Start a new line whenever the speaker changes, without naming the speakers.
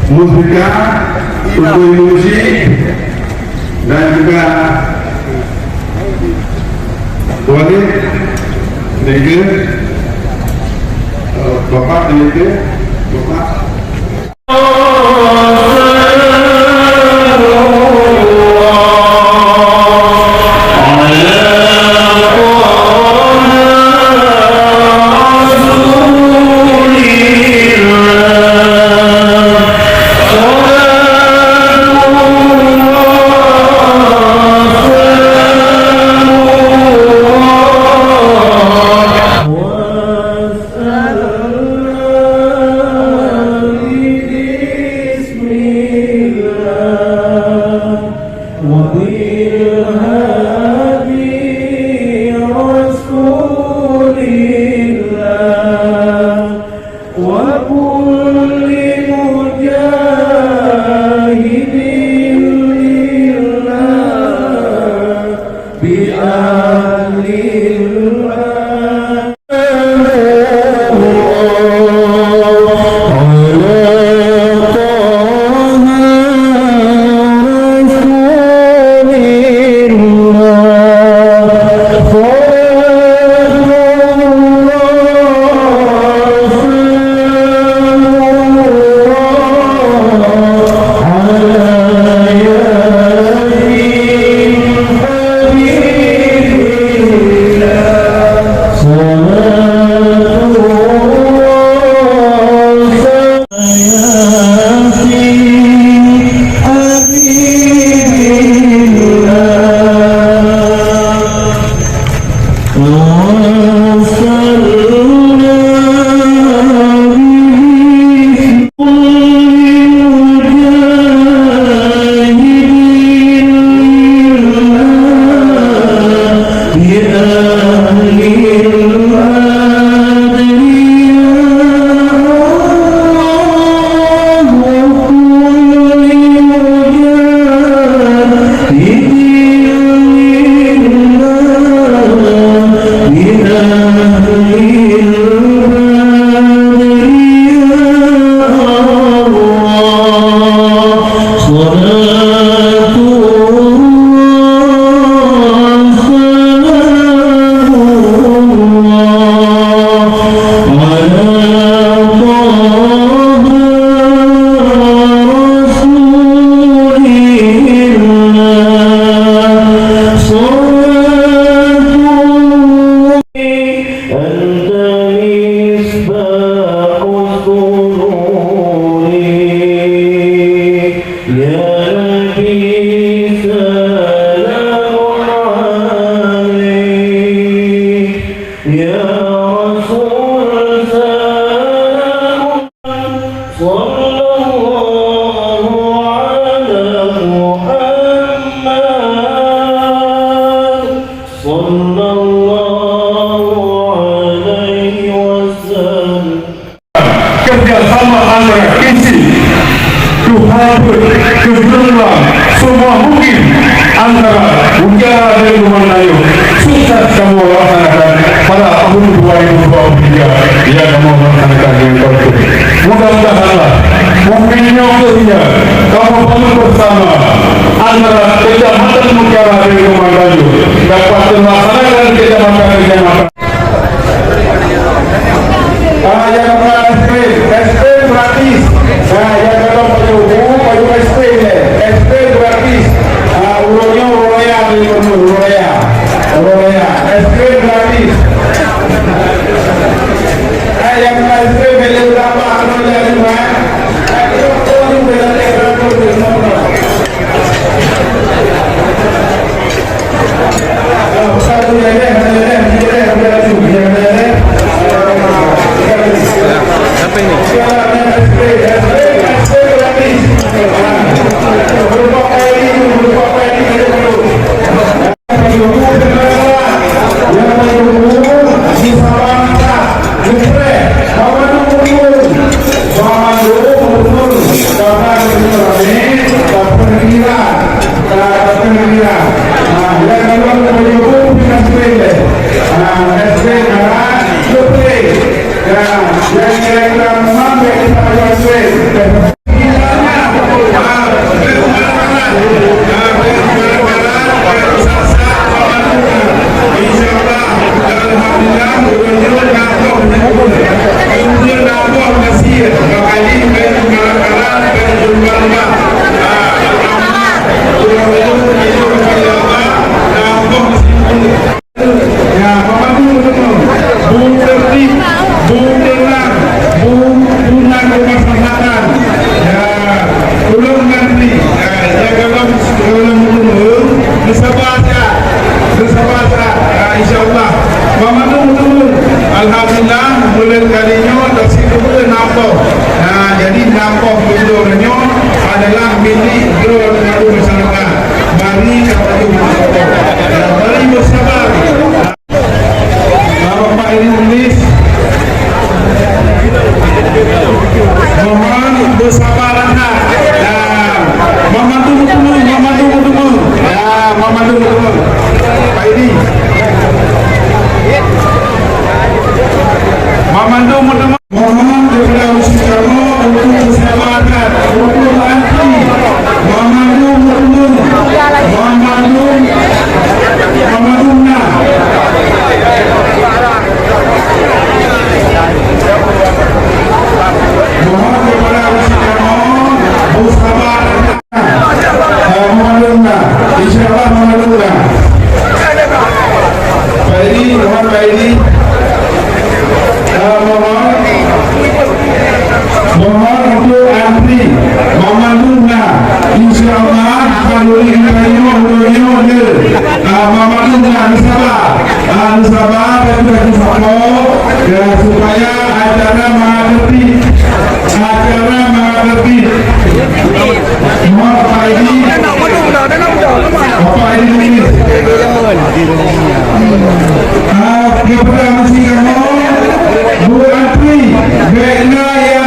musbika untuk musik dan juga Walid Nega Bapak Nega Bapak kerjasama antara KINSI, Tuhan kebetulan semua mungkin antara Ujara dan Lumanayu sukses kamu laksanakan pada tahun 2023 yang kamu laksanakan dengan baik. Mudah-mudahanlah mungkinnya kerja kamu bangun bersama antara Kecamatan Ujara dan Lumanayu dapat melaksanakan kecamatan-kecamatan. Yang SP gratis. Yang kalau paju SP gratis. Uronya SP gratis. Yang SP beli berapa? Kalau jadi mana?
Apa ini?
Nah, harus sabar dan juga support ya, supaya acara mengerti. Mohon Bapak ini kepada mesti kamu Bu Antri Bekna ya